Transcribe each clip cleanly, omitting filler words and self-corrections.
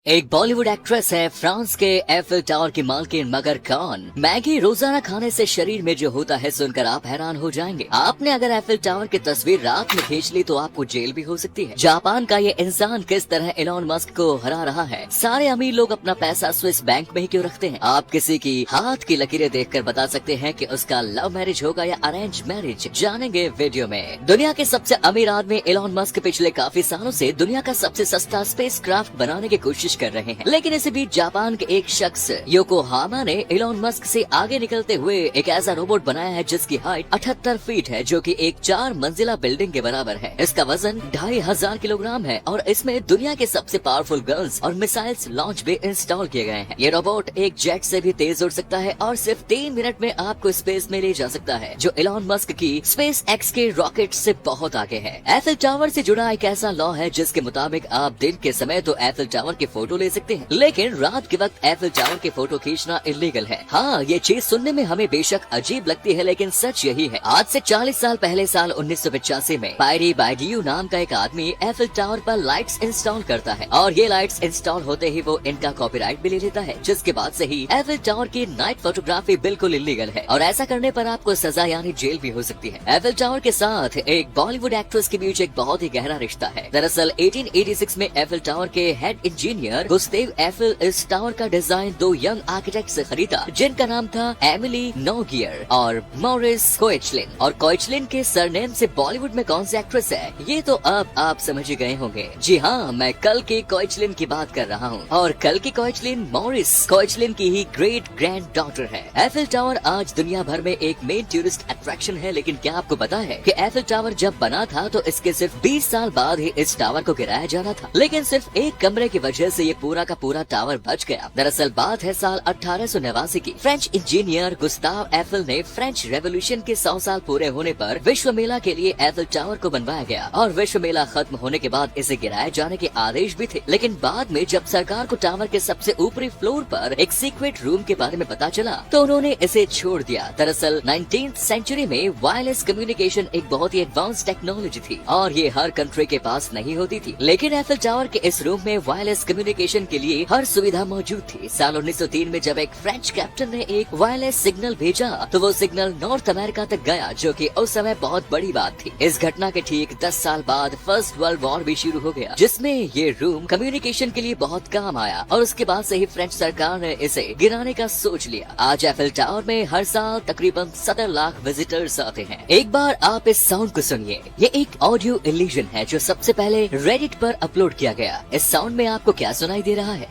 एक बॉलीवुड एक्ट्रेस है फ्रांस के एफिल टावर की मालकिन, मगर कौन? मैगी रोजाना खाने से शरीर में जो होता है सुनकर आप हैरान हो जाएंगे। आपने अगर एफिल टावर की तस्वीर रात में खींच ली तो आपको जेल भी हो सकती है। जापान का ये इंसान किस तरह एलोन मस्क को हरा रहा है। सारे अमीर लोग अपना पैसा स्विस बैंक में ही क्यों रखते हैं? आप किसी की हाथ की लकीरें देखकर बता सकते हैं कि उसका लव मैरिज होगा या अरेंज मैरिज, जानेंगे वीडियो में। दुनिया के सबसे अमीर आदमी एलोन मस्क पिछले काफी सालों से दुनिया का सबसे सस्ता स्पेस क्राफ्ट बनाने की कोशिश कर रहे हैं, लेकिन इसी बीच जापान के एक शख्स योकोहामा ने एलोन मस्क से आगे निकलते हुए एक ऐसा रोबोट बनाया है जिसकी हाइट 78 फीट है, जो कि एक 4 मंजिला बिल्डिंग के बराबर है। इसका वजन 2500 किलोग्राम है और इसमें दुनिया के सबसे पावरफुल गन्स और मिसाइल्स लॉन्च भी इंस्टॉल किए गए हैं। ये रोबोट एक जेट से भी तेज उड़ सकता है और सिर्फ 3 मिनट में आपको स्पेस में ले जा सकता है, जो एलोन मस्क की स्पेस एक्स के रॉकेट से बहुत आगे है। एफिल टावर से जुड़ा एक ऐसा लॉ है जिसके मुताबिक आप दिन के समय तो एफिल टावर की फोटो ले सकते हैं, लेकिन रात के वक्त एफिल टावर की फोटो खींचना इलीगल है। हाँ, ये चीज सुनने में हमें बेशक अजीब लगती है, लेकिन सच यही है। आज से 40 साल पहले साल 1985 में पायरी बाइगियू नाम का एक आदमी एफिल टावर पर लाइट्स इंस्टॉल करता है और ये लाइट्स इंस्टॉल होते ही वो इनका कॉपीराइट भी ले लेता है, जिसके बाद से ही एफिल टावर की नाइट फोटोग्राफी बिल्कुल इलीगल है और ऐसा करने पर आपको सजा यानी जेल भी हो सकती है। एफिल टावर के साथ एक बॉलीवुड एक्ट्रेस के बीच एक बहुत ही गहरा रिश्ता है। दरअसल 1886 में एफिल टावर के हेड इंजीनियर गुस्तेव एफिल इस टावर का डिजाइन 2 यंग आर्किटेक्ट से खरीदा, जिनका नाम था एमिली नोगियर और मॉरिस कोएचलिन। और कोएचलिन के सरनेम से बॉलीवुड में कौन सी एक्ट्रेस है, ये तो अब आप समझ गए होंगे। जी हाँ, मैं कल की कोएचलिन की बात कर रहा हूँ और कल की कोएचलिन मॉरिस कोएचलिन की ही ग्रेट ग्रैंड डॉटर है। एफिल टावर आज दुनिया भर में एक मेन टूरिस्ट अट्रैक्शन है, लेकिन क्या आपको पता है कि एफिल टावर जब बना था तो इसके सिर्फ 20 साल बाद ही इस टावर को गिराया जाना था, लेकिन सिर्फ एक कमरे की वजह से ये पूरा का पूरा टावर बच गया। दरअसल बात है साल 1889 की। फ्रेंच इंजीनियर गुस्ताव एफिल ने फ्रेंच रेवोल्यूशन के 100 साल पूरे होने पर विश्व मेला के लिए एफिल टावर को बनवाया गया और विश्व मेला खत्म होने के बाद इसे गिराए जाने के आदेश भी थे, लेकिन बाद में जब सरकार को टावर के सबसे ऊपरी फ्लोर पर एक सीक्रेट रूम के बारे में पता चला तो उन्होंने इसे छोड़ दिया। दरअसल 19th सेंचुरी में वायरलेस कम्युनिकेशन एक बहुत ही एडवांस टेक्नोलॉजी थी और ये हर कंट्री के पास नहीं होती थी, लेकिन एफिल टावर के इस रूम में वायरलेस कम्युनिकेशन के लिए हर सुविधा मौजूद थी। साल 1903 में जब एक फ्रेंच कैप्टन ने एक वायरलेस सिग्नल भेजा तो वो सिग्नल नॉर्थ अमेरिका तक गया, जो कि उस समय बहुत बड़ी बात थी। इस घटना के ठीक 10 साल बाद फर्स्ट वर्ल्ड वॉर भी शुरू हो गया, जिसमें ये रूम कम्युनिकेशन के लिए बहुत काम आया और उसके बाद से ही फ्रेंच सरकार ने इसे गिराने का सोच लिया। आज एफिल टावर में हर साल तकरीबन 17 लाख विजिटर्स आते हैं। एक बार आप इस साउंड को सुनिए। ये एक ऑडियो इल्यूजन है जो सबसे पहले रेडिट पर अपलोड किया गया। इस साउंड में आपको क्या सुनाई दे रहा है?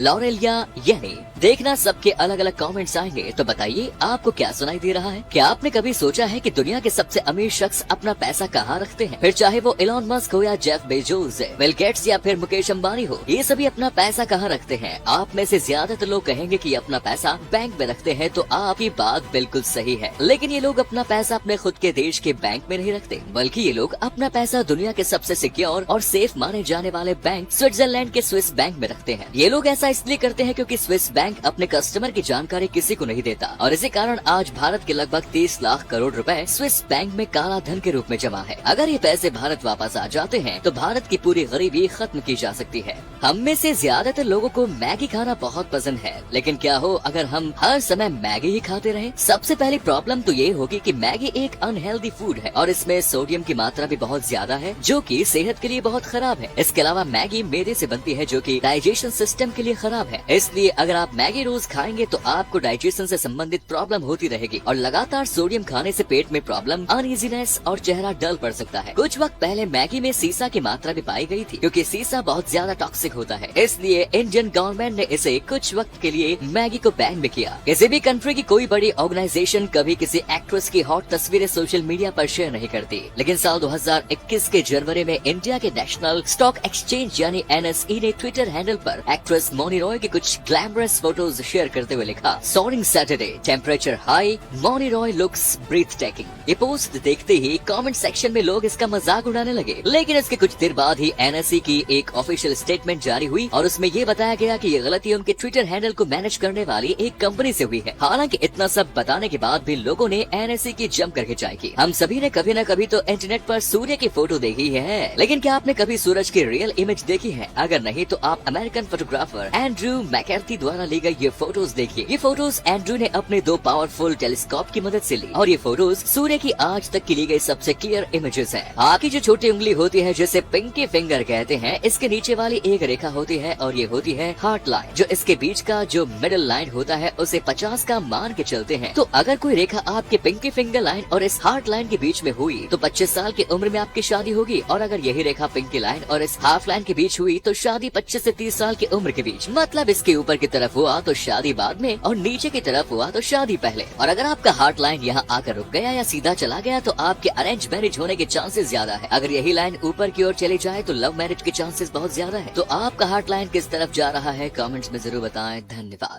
लॉरेल या येनी। देखना सबके अलग अलग कमेंट्स आएंगे, तो बताइए आपको क्या सुनाई दे रहा है? क्या आपने कभी सोचा है कि दुनिया के सबसे अमीर शख्स अपना पैसा कहाँ रखते हैं? फिर चाहे वो एलोन मस्क हो या जेफ बेजोस, बिल गेट्स या फिर मुकेश अंबानी हो, ये सभी अपना पैसा कहाँ रखते हैं? आप में से ज्यादातर लोग कहेंगे कि अपना पैसा बैंक में रखते हैं, तो आपकी बात बिल्कुल सही है, लेकिन ये लोग अपना पैसा अपने खुद के देश के बैंक में नहीं रखते, बल्कि ये लोग अपना पैसा दुनिया के सबसे सिक्योर और सेफ माने जाने वाले बैंक स्विट्जरलैंड के स्विस बैंक में रखते हैं। ये लोग ऐसा इसलिए करते हैं क्योंकि स्विस बैंक अपने कस्टमर की जानकारी किसी को नहीं देता और इसी कारण आज भारत के लगभग 30 लाख करोड़ रुपए स्विस बैंक में काला धन के रूप में जमा है। अगर ये पैसे भारत वापस आ जाते हैं तो भारत की पूरी गरीबी खत्म की जा सकती है। हम में से ज्यादातर लोगों को मैगी खाना बहुत पसंद है, लेकिन क्या हो अगर हम हर समय मैगी ही खाते रहे? सबसे पहली प्रॉब्लम तो ये होगी कि मैगी एक अनहेल्दी फूड है और इसमें सोडियम की मात्रा भी बहुत ज्यादा है, जो कि सेहत के लिए बहुत खराब है। इसके अलावा मैगी मैदे से बनती है, जो कि डाइजेशन सिस्टम के लिए खराब है। इसलिए अगर आप मैगी रोज खाएंगे तो आपको डाइजेशन से संबंधित प्रॉब्लम होती रहेगी और लगातार सोडियम खाने से पेट में प्रॉब्लम, अनइजीनेस और चेहरा डल पड़ सकता है। कुछ वक्त पहले मैगी में सीसा की मात्रा भी पाई गई थी, क्योंकि सीसा बहुत ज्यादा टॉक्सिक होता है। इसलिए इंडियन गवर्नमेंट ने इसे कुछ वक्त के लिए मैगी को बैन भी किया। किसी भी कंट्री की कोई बड़ी ऑर्गेनाइजेशन कभी किसी एक्ट्रेस की हॉट तस्वीरें सोशल मीडिया पर शेयर नहीं करती, लेकिन साल 2021 के जनवरी में इंडिया के नेशनल स्टॉक एक्सचेंज यानी NSE ने ट्विटर हैंडल पर एक्ट्रेस मौनी रॉय की कुछ ग्लैमरस फोटोज शेयर करते हुए लिखा, soaring Saturday, temperature high, Mouni Roy looks breathtaking. ये पोस्ट देखते ही कमेंट सेक्शन में लोग इसका मजाक उड़ाने लगे, लेकिन इसके कुछ देर बाद ही एनएससी की एक ऑफिशियल स्टेटमेंट जारी हुई और उसमें ये बताया गया कि ये गलती उनके ट्विटर हैंडल को मैनेज करने वाली एक कंपनी से हुई है। हालांकि इतना सब बताने के बाद भी लोगों ने एनएससी की जम कर खिंचाई की। हम सभी ने कभी न कभी तो इंटरनेट पर सूर्य की फोटो देखी है, लेकिन क्या आपने कभी सूरज की रियल इमेज देखी है? अगर नहीं तो आप अमेरिकन फोटोग्राफर एंड्रू मैकर्थी द्वारा ली गई ये फोटोज देखिए। ये फोटोज एंड्रू ने अपने 2 पावरफुल टेलीस्कोप की मदद से ली और ये फोटोज सूर्य की आज तक की ली गई सबसे क्लियर इमेजेस हैं। आपकी जो छोटी उंगली होती है जिसे पिंकी फिंगर कहते हैं, इसके नीचे वाली एक रेखा होती है और ये होती है हार्ट लाइन। जो इसके बीच का जो मिडिल लाइन होता है उसे 50 का मान के चलते हैं। तो अगर कोई रेखा आपके पिंकी फिंगर लाइन और इस हार्ट लाइन के बीच में हुई तो 25 साल की उम्र में आपकी शादी होगी, और अगर यही रेखा पिंकी लाइन और इस हाफ लाइन के बीच हुई तो शादी 25 से 30 साल की उम्र के बीच। मतलब इसके ऊपर की तरफ हुआ तो शादी बाद में और नीचे की तरफ हुआ तो शादी पहले। और अगर आपका हार्ट लाइन यहाँ आकर रुक गया या सीधा चला गया तो आपके अरेंज मैरिज होने के चांसेस ज्यादा है। अगर यही लाइन ऊपर की ओर चली जाए तो लव मैरिज के चांसेस बहुत ज्यादा है। तो आपका हार्ट लाइन किस तरफ जा रहा है कमेंट्स में जरूर बताएं। धन्यवाद।